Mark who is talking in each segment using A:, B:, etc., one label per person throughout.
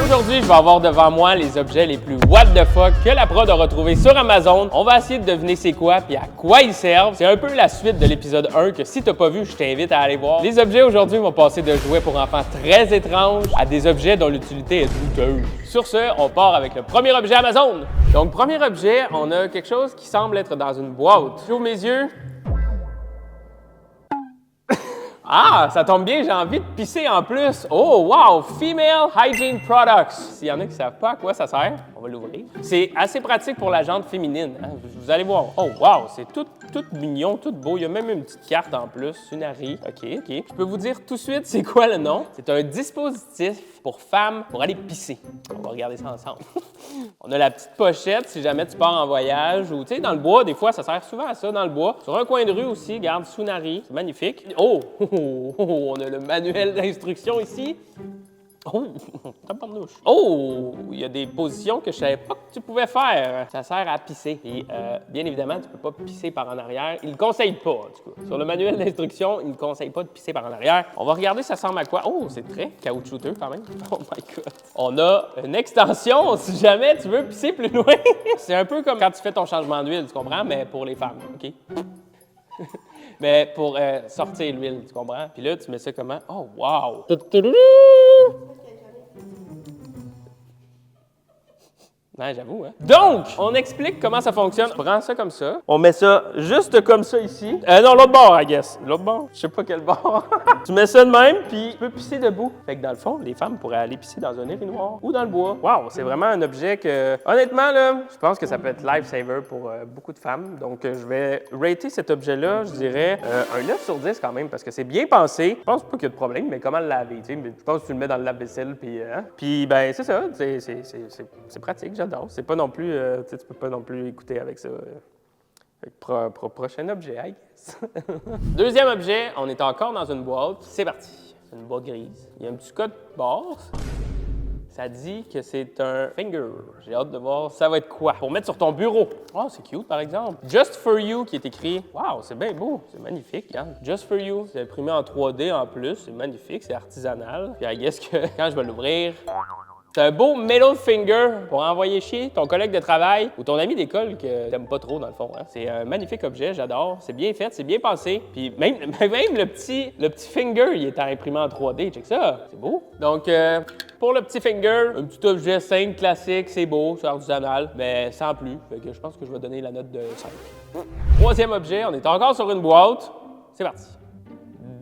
A: Aujourd'hui, je vais avoir devant moi les objets les plus what the fuck que la prod a retrouvés sur Amazon. On va essayer de deviner c'est quoi puis à quoi ils servent. C'est un peu la suite de l'épisode 1 que si t'as pas vu, je t'invite à aller voir. Les objets aujourd'hui vont passer de jouets pour enfants très étranges à des objets dont l'utilité est douteuse. Sur ce, on part avec le premier objet Amazon. Donc, premier objet, on a quelque chose qui semble être dans une boîte. J'ouvre mes yeux. Ah, ça tombe bien, j'ai envie de pisser en plus. Oh, wow! Female Hygiene Products. S'il y en a qui ne savent pas à quoi ça sert, on va l'ouvrir. C'est assez pratique pour la jante féminine. Hein? Vous allez voir. Oh, wow! C'est tout mignon, tout beau. Il y a même une petite carte en plus. Sunari. OK. Je peux vous dire tout de suite c'est quoi le nom. C'est un dispositif pour femmes pour aller pisser. On va regarder ça ensemble. On a la petite pochette si jamais tu pars en voyage ou, tu sais, dans le bois, des fois, ça sert souvent à ça, dans le bois. Sur un coin de rue aussi, regarde, Sunari. C'est magnifique. Oh! On a le manuel d'instruction ici. Oh, tabarnouche. Oh, il y a des positions que je savais pas que tu pouvais faire. Ça sert à pisser. Et bien évidemment, tu peux pas pisser par en arrière. Il ne conseille pas, en tout cas. Sur le manuel d'instruction, il ne conseille pas de pisser par en arrière. On va regarder ça ressemble à quoi. Oh, c'est très caoutchouteux quand même. Oh my God. On a une extension si jamais tu veux pisser plus loin. C'est un peu comme quand tu fais ton changement d'huile, tu comprends? Mais pour les femmes, OK? Mais pour sortir l'huile, tu comprends? Puis là, tu mets ça comment? Oh, wow! Ouais, j'avoue, hein? Donc, on explique comment ça fonctionne. Tu prends ça comme ça. On met ça juste comme ça ici. Non, l'autre bord, I guess. L'autre bord? Je sais pas quel bord. Tu mets ça de même, puis tu peux pisser debout. Fait que dans le fond, les femmes pourraient aller pisser dans un urinoir ou dans le bois. Wow, c'est vraiment un objet que, honnêtement, là, je pense que ça peut être lifesaver pour beaucoup de femmes. Donc, je vais rater cet objet-là, je dirais, un 9 sur 10 quand même, parce que c'est bien pensé. Je pense pas qu'il y a de problème, mais comment le laver, tu sais? Je pense que tu le mets dans le lave-vaisselle, puis, hein? Puis, ben, c'est ça. C'est pratique, j'adore. C'est pas non plus, tu peux pas non plus écouter avec ça. Prochain objet, I guess. Deuxième objet, on est encore dans une boîte. C'est parti. C'est une boîte grise. Il y a un petit code barre. Ça dit que c'est un finger. J'ai hâte de voir ça va être quoi. Pour mettre sur ton bureau. Oh, c'est cute, par exemple. Just for you qui est écrit. Wow, c'est bien beau. C'est magnifique, regarde. Just for you. C'est imprimé en 3D en plus. C'est magnifique. C'est artisanal. Puis, I guess que quand je vais l'ouvrir. C'est un beau middle finger pour envoyer chier ton collègue de travail ou ton ami d'école que t'aimes pas trop, dans le fond. Hein? C'est un magnifique objet, j'adore. C'est bien fait, c'est bien pensé. Puis même le petit finger, il est imprimé en 3D. Check ça, c'est beau. Donc, pour le petit finger, un petit objet simple, classique, c'est beau, c'est artisanal, mais sans plus. Fait que je pense que je vais donner la note de 5. Troisième objet, on est encore sur une boîte. C'est parti.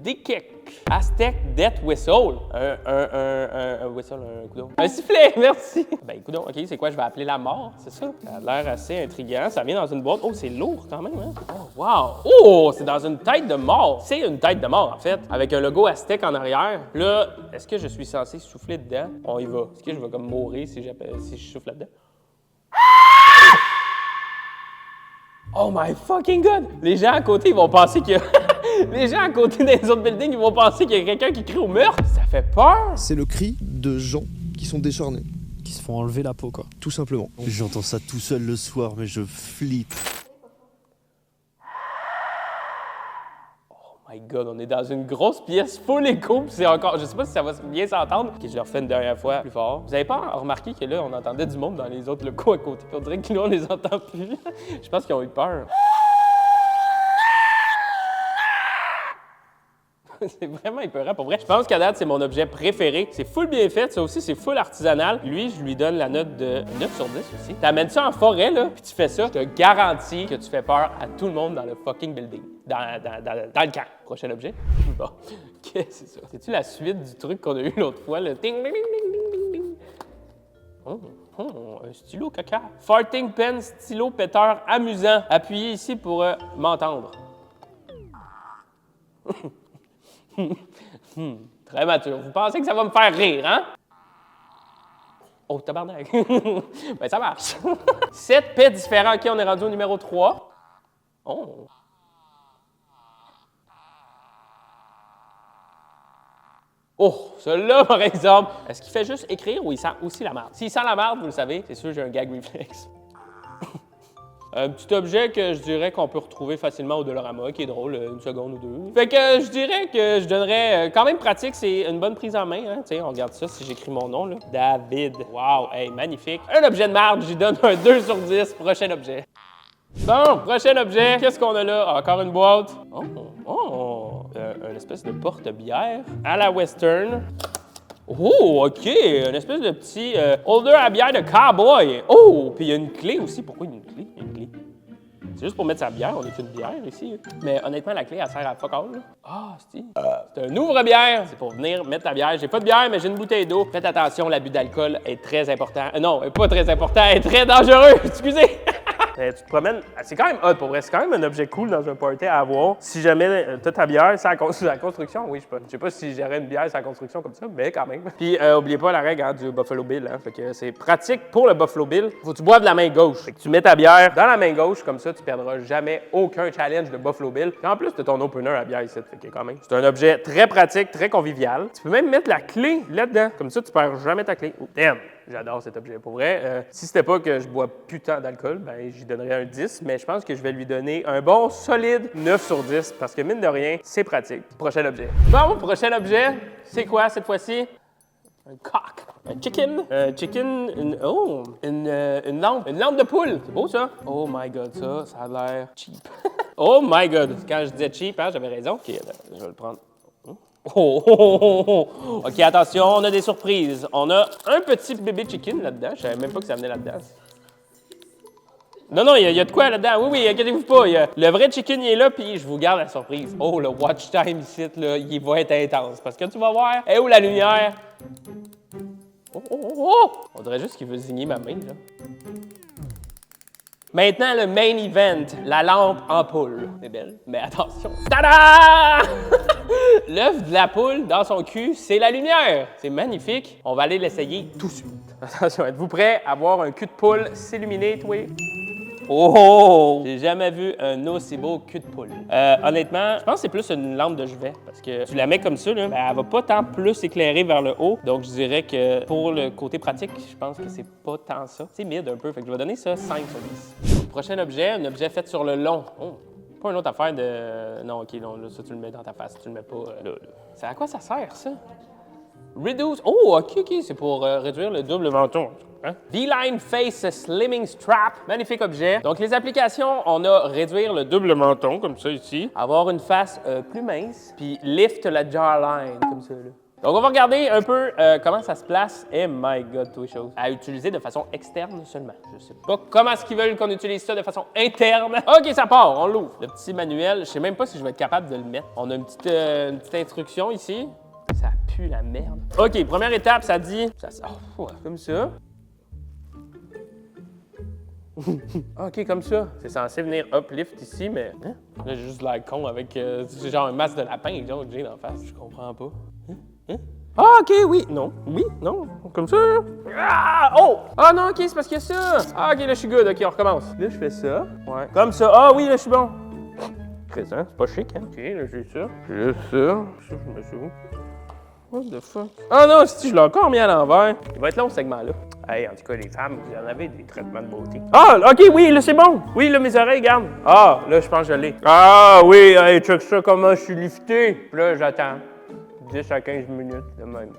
A: Dick Aztec Death Whistle. Un whistle, un coudon. Un sifflet, merci. Ben, coudon, OK, c'est quoi? Je vais appeler la mort, c'est ça? Ça a l'air assez intriguant. Ça vient dans une boîte. Oh, c'est lourd quand même, hein? Oh, wow! Oh, c'est dans une tête de mort. C'est une tête de mort, en fait, avec un logo Aztec en arrière. Là, est-ce que je suis censé souffler dedans? On y va. Est-ce que je vais comme mourir si je souffle là-dedans? Oh my fucking God! Les gens à côté, ils vont penser que... Les gens à côté des autres buildings, ils vont penser qu'il y a quelqu'un qui crie au meurtre. Ça fait peur!
B: C'est le cri de gens qui sont décharnés.
C: Qui se font enlever la peau, quoi.
B: Tout simplement.
D: J'entends ça tout seul le soir, mais je flippe.
A: Oh my God, on est dans une grosse pièce full écho, puis c'est encore... Je sais pas si ça va bien s'entendre. OK, je le refais une dernière fois plus fort. Vous avez pas remarqué que là, on entendait du monde dans les autres locaux à côté? On dirait que là, on les entend plus. Je pense qu'ils ont eu peur. C'est vraiment épeurant, pour vrai. Je pense qu'à date, c'est mon objet préféré. C'est full bien fait, ça aussi, c'est full artisanal. Lui, je lui donne la note de 9 sur 10 aussi. T'amènes ça en forêt, là, puis tu fais ça, je te garantis que tu fais peur à tout le monde dans le fucking building. Dans le camp. Prochain objet. Bon, qu'est-ce que c'est ça? C'est-tu la suite du truc qu'on a eu l'autre fois, le ting, ding, ding, ding, ding, ding. Oh, un stylo caca. Farting pen, stylo péteur amusant. Appuyez ici pour m'entendre. Très mature. Vous pensez que ça va me faire rire, hein? Oh, tabarnak! Ben, ça marche. 7 pets différents. OK, on est rendu au numéro 3. Oh! Oh, celui-là, par exemple, est-ce qu'il fait juste écrire ou il sent aussi la marde? S'il sent la marde, vous le savez, c'est sûr, j'ai un gag reflex. Un petit objet que je dirais qu'on peut retrouver facilement au Dollarama, qui est drôle, une seconde ou deux. Fait que je dirais que je donnerais quand même pratique, c'est une bonne prise en main. Hein? Tiens, on regarde ça si j'écris mon nom. Là. David. Wow, hey, magnifique. Un objet de marde, j'y donne un 2 sur 10. Prochain objet. Bon, prochain objet. Qu'est-ce qu'on a là? Encore une boîte. Une espèce de porte-bière à la western. Oh, OK! Une espèce de petit holder à bière de cowboy. Oh! Puis il y a une clé aussi. Pourquoi il y a une clé? Il y a une clé. C'est juste pour mettre sa bière. On est une bière ici. Mais honnêtement, la clé, elle sert à fuck all. Ah, c'est un ouvre-bière. C'est pour venir mettre ta bière. J'ai pas de bière, mais j'ai une bouteille d'eau. Faites attention, l'abus d'alcool est très important. Non, pas très important, est très dangereux. Excusez! Tu te promènes, c'est quand même hot pour vrai, c'est quand même un objet cool dans un party à avoir. Si jamais t'as ta bière, c'est la construction, oui, je sais pas si j'aurais une bière sur la construction comme ça, mais quand même. Puis oubliez pas la règle du Buffalo Bill, hein, fait que c'est pratique pour le Buffalo Bill. Faut que tu boives de la main gauche. Fait que tu mets ta bière dans la main gauche, comme ça tu perdras jamais aucun challenge de Buffalo Bill. Et en plus, t'as ton opener à bière ici, fait que quand même. C'est un objet très pratique, très convivial. Tu peux même mettre la clé là-dedans, comme ça tu perds jamais ta clé. Oh, damn! J'adore cet objet. Pour vrai, si c'était pas que je bois plus tant d'alcool, ben j'y donnerais un 10, mais je pense que je vais lui donner un bon solide 9 sur 10 parce que mine de rien, c'est pratique. Prochain objet. Bon, prochain objet, c'est quoi cette fois-ci? Un coq. Un chicken. Une lampe de poule. C'est beau ça? Oh my god, ça a l'air cheap. Oh my god. Quand je disais cheap, hein, j'avais raison. OK, je vais le prendre. OK, attention, on a des surprises. On a un petit bébé chicken là-dedans. Je savais même pas que ça venait là-dedans. Non, il y a de quoi là-dedans. Oui, inquiétez-vous pas. Le vrai chicken, il est là, puis je vous garde la surprise. Oh, le watch time ici, là, il va être intense. Parce que tu vas voir, où la lumière? Oh! On dirait juste qu'il veut zigner ma main, là. Maintenant, le main event, la lampe en poule. C'est belle, mais attention. Tada! L'œuf de la poule dans son cul, c'est la lumière. C'est magnifique. On va aller l'essayer tout de suite. Attention, êtes-vous prêts à voir un cul de poule s'illuminer, toi? Oh! J'ai jamais vu un aussi beau cul de poule. Honnêtement, je pense que c'est plus une lampe de chevet. Parce que tu la mets comme ça, là, ben, elle va pas tant plus éclairer vers le haut. Donc, je dirais que pour le côté pratique, je pense que c'est pas tant ça. C'est mid un peu. Fait que je vais donner ça 5 sur 10. Prochain objet, un objet fait sur le long. Oh! Pas une autre affaire de... Non, OK, non, là, ça, tu le mets dans ta face. Tu le mets pas là. C'est à quoi ça sert, ça? Reduce... Oh, OK, c'est pour réduire le double menton. Hein? V-Line Face Slimming Strap. Magnifique objet. Donc, les applications, on a réduire le double menton, comme ça ici. Avoir une face plus mince. Puis lift la jawline, comme ça, là. Donc, on va regarder un peu comment ça se place. Eh my God, toutes les choses. À utiliser de façon externe seulement. Je sais pas comment est-ce qu'ils veulent qu'on utilise ça de façon interne. OK, ça part, on l'ouvre. Le petit manuel, je sais même pas si je vais être capable de le mettre. On a une petite instruction ici. Ça pue la merde. OK, première étape, ça dit... Ça sort comme ça. OK, comme ça. C'est censé venir uplift ici, mais... Hein? Là, j'ai juste l'air con avec... c'est genre un masque de lapin genre, que j'ai d'en face. Je comprends pas. Hein? Ah, OK, oui. Non. Oui, non. Comme ça. Ah! Oh! Ah non, OK, c'est parce qu'il y a ça. Ah, OK, là, je suis good. OK, on recommence. Là, je fais ça. Ouais. Comme ça. Ah oui, là, je suis bon. Présent, c'est pas chic, hein? OK, là, j'ai ça. J'ai ça. Ça, je mets ça où? What the fuck? Ah non, si je l'ai encore mis à l'envers. Il va être long, ce segment-là. Hey, en tout cas, les femmes, vous en avez des traitements de beauté. Ah, OK, oui, là, c'est bon. Oui, là, mes oreilles, regarde. Ah, là, je pense que je l'ai. Ah, oui, hey, check ça, comment je suis lifté. Puis là, j'attends 10 à 15 minutes, de même.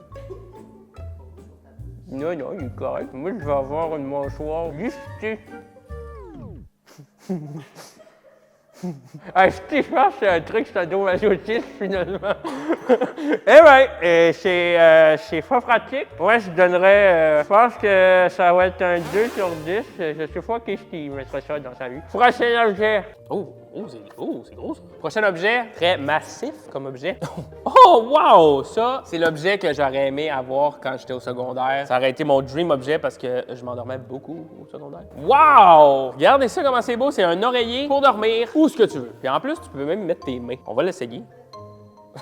A: Non, il est correct. Moi, je vais avoir une mâchoire liftée. Je pense que c'est un truc sadomasochisme, finalement. C'est pas pratique. Ouais, je donnerais... je pense que ça va être un 2 sur 10. Je sais pas qu'est-ce qui mettrait ça dans sa vie. Prochain objet. C'est gros, ça. Prochain objet, très massif comme objet. Oh, wow! Ça, c'est l'objet que j'aurais aimé avoir quand j'étais au secondaire. Ça aurait été mon dream objet parce que je m'endormais beaucoup au secondaire. Wow! Regardez ça, comment c'est beau. C'est un oreiller pour dormir où ce que tu veux. Puis en plus, tu peux même mettre tes mains. On va l'essayer.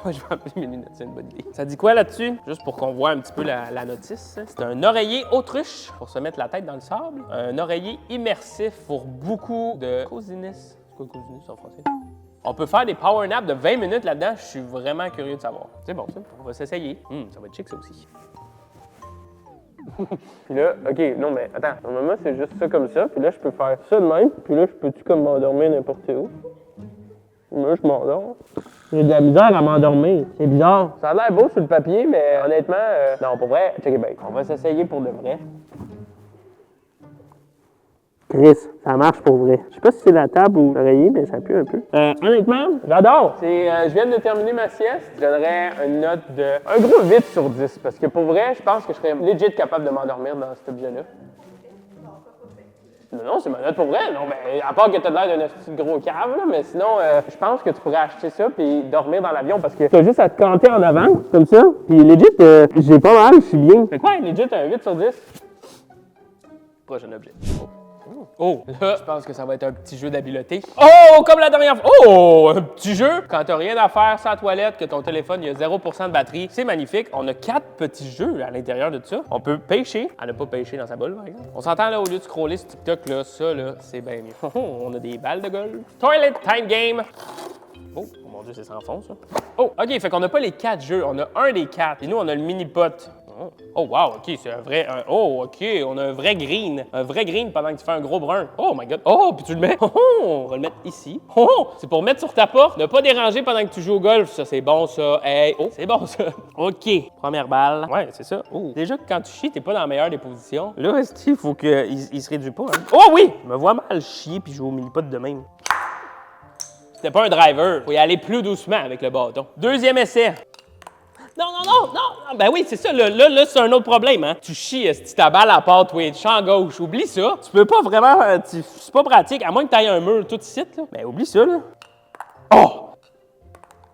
A: Je vais appeler mes lunettes, c'est une bonne idée. Ça dit quoi là-dessus? Juste pour qu'on voit un petit peu la notice. C'est un oreiller autruche pour se mettre la tête dans le sable. Un oreiller immersif pour beaucoup de cosiness. C'est quoi cosiness en français? On peut faire des power naps de 20 minutes là-dedans. Je suis vraiment curieux de savoir. C'est bon, ça. On va s'essayer. Ça va être chic, ça aussi. Puis là, OK, non, mais attends. Normalement, c'est juste ça comme ça. Puis là, je peux faire ça de même. Puis là, je peux-tu comme m'endormir n'importe où? Moi, je m'endors. J'ai de la misère à m'endormir. C'est bizarre. Ça a l'air beau sur le papier, mais honnêtement, non, pour vrai, checkez bien. On va s'essayer pour de vrai. Chris, ça marche pour vrai. Je sais pas si c'est la table ou l'oreiller, mais ça pue un peu. Honnêtement, j'adore. Je viens de terminer ma sieste. Je donnerais une note de un gros 8 sur 10. Parce que pour vrai, je pense que je serais legit capable de m'endormir dans cet objet-là. Non, c'est ma note pour vrai. Non, mais à part que t'as l'air d'un petit gros cave, là, mais sinon, je pense que tu pourrais acheter ça puis dormir dans l'avion parce que t'as juste à te canter en avant, comme ça. Puis legit, j'ai pas mal, je suis bien. Fait quoi, legit, un 8 sur 10? Prochain objet. Oh, là, je pense que ça va être un petit jeu d'habileté. Oh, comme la dernière fois. Oh, un petit jeu. Quand t'as rien à faire sans toilette, que ton téléphone, il y a 0% de batterie, c'est magnifique. On a 4 petits jeux à l'intérieur de tout ça. On peut pêcher. À ne pas pêcher dans sa boule, par exemple. On s'entend, là, au lieu de scroller sur TikTok, là, ça, là, c'est bien mieux. On a des balles de golf. Toilet time game. Oh, mon Dieu, c'est sans fond, ça. Oh, OK, fait qu'on n'a pas les 4 jeux. On a un des 4. Et nous, on a le mini-pot. Oh, wow, OK, c'est un vrai... oh, OK, on a un vrai green. Un vrai green pendant que tu fais un gros brun. Oh, my God. Oh, puis tu le mets... Oh, on va le mettre ici. Oh, c'est pour mettre sur ta porte. Ne pas déranger pendant que tu joues au golf. Ça, c'est bon, ça. Hey, oh, c'est bon, ça. OK, première balle. Ouais, c'est ça. Oh, déjà que quand tu chies, t'es pas dans la meilleure des positions. Là, il faut qu'il se réduise pas. Hein? Oh, oui! Je me vois mal chier puis jouer au mini-pot de même. C'était pas un driver. Faut y aller plus doucement avec le bâton. Deuxième essai. Non, ben oui, c'est ça, là c'est un autre problème, hein. Tu chies, si ta balle à part, toi, champ gauche, oublie ça. Tu peux pas vraiment, c'est pas pratique, à moins que tu ailles un mur tout ici, là. Ben, oublie ça, là. Oh!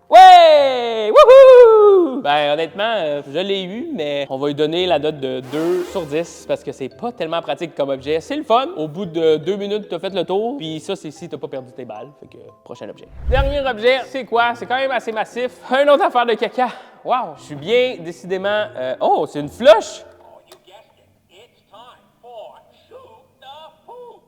A: Ouais! Wouhou! Ben, honnêtement, je l'ai eu, mais on va lui donner la note de 2 sur 10 parce que c'est pas tellement pratique comme objet. C'est le fun. Au bout de 2 minutes, t'as fait le tour. Puis ça, c'est si t'as pas perdu tes balles. Fait que, prochain objet. Dernier objet, c'est quoi? C'est quand même assez massif. Une autre affaire de caca. Wow! Je suis bien, décidément... oh, c'est une flush!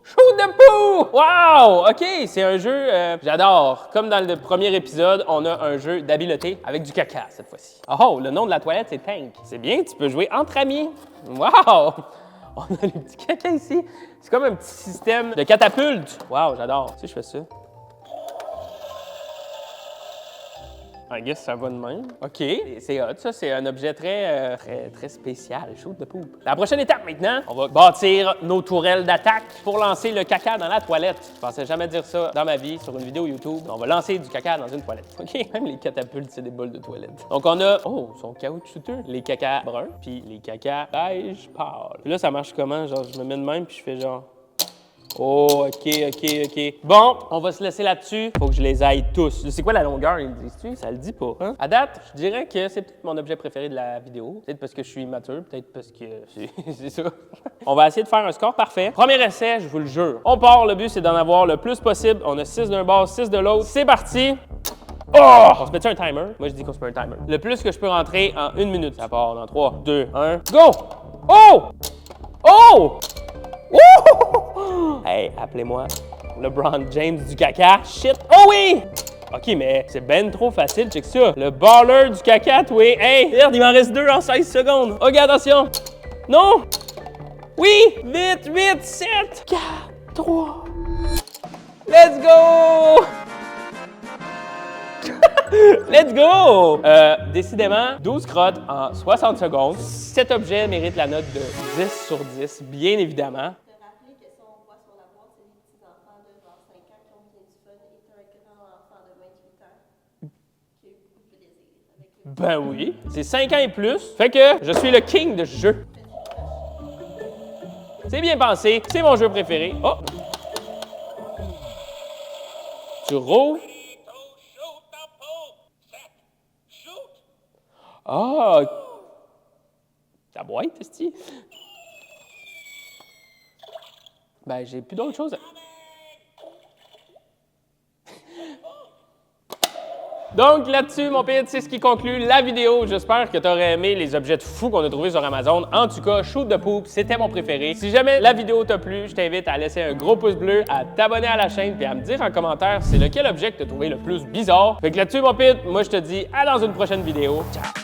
A: Shoot the poo! Wow! OK, c'est un jeu, j'adore. Comme dans le premier épisode, on a un jeu d'habileté avec du caca cette fois-ci. Oh, le nom de la toilette, c'est Tank. C'est bien, tu peux jouer entre amis. Wow! On a les petits caca ici. C'est comme un petit système de catapulte. Wow, j'adore. Tu sais, je fais ça. I guess ça va de même. OK, c'est hot, ça. C'est un objet très spécial. Shoot the poop. La prochaine étape, maintenant, on va bâtir nos tourelles d'attaque pour lancer le caca dans la toilette. Je pensais jamais dire ça dans ma vie sur une vidéo YouTube. On va lancer du caca dans une toilette. OK, même les catapultes, c'est des boules de toilette. Donc, on a... Oh, ils sont caoutchouteux. Les caca bruns, puis les caca beige pâle. Puis là, ça marche comment? Genre, je me mets de même, puis je fais genre... Oh, OK. Bon, on va se laisser là-dessus. Faut que je les aille tous. C'est quoi la longueur, ils disent-tu? Ça le dit pas, hein? À date, je dirais que c'est peut-être mon objet préféré de la vidéo. Peut-être parce que je suis immature, peut-être parce que c'est ça. On va essayer de faire un score parfait. Premier essai, je vous le jure. On part, le but, c'est d'en avoir le plus possible. On a 6 d'un bord, 6 de l'autre. C'est parti! Oh! On se met un timer? Moi, je dis qu'on se met un timer. Le plus que je peux rentrer en 1 minute. Ça part dans 3, 2, 1, go! Oh! Oh! Wouh! Hey, appelez-moi LeBron James du caca. Shit! Oh oui! OK, mais c'est ben trop facile, check ça. Le baller du caca, toi. Hey, merde, il m'en reste 2 en 16 secondes. OK, attention. Non! Oui! Vite, 7, 4, 3. Let's go! Let's go! Décidément, 12 crottes en 60 secondes. Cet objet mérite la note de 10 sur 10, bien évidemment. Ben oui, c'est 5 ans et plus. Fait que je suis le king de ce jeu. C'est bien pensé, c'est mon jeu préféré. Oh! Tu roules. Ah! Ta boîte, est-ce-tu? Ben, j'ai plus d'autre chose. Donc là-dessus, mon pit, c'est ce qui conclut la vidéo. J'espère que tu aurais aimé les objets de fou qu'on a trouvés sur Amazon. En tout cas, Shoot the Poop, c'était mon préféré. Si jamais la vidéo t'a plu, je t'invite à laisser un gros pouce bleu, à t'abonner à la chaîne puis à me dire en commentaire c'est lequel objet que tu as trouvé le plus bizarre. Fait que là-dessus, mon pit, moi je te dis à dans une prochaine vidéo. Ciao!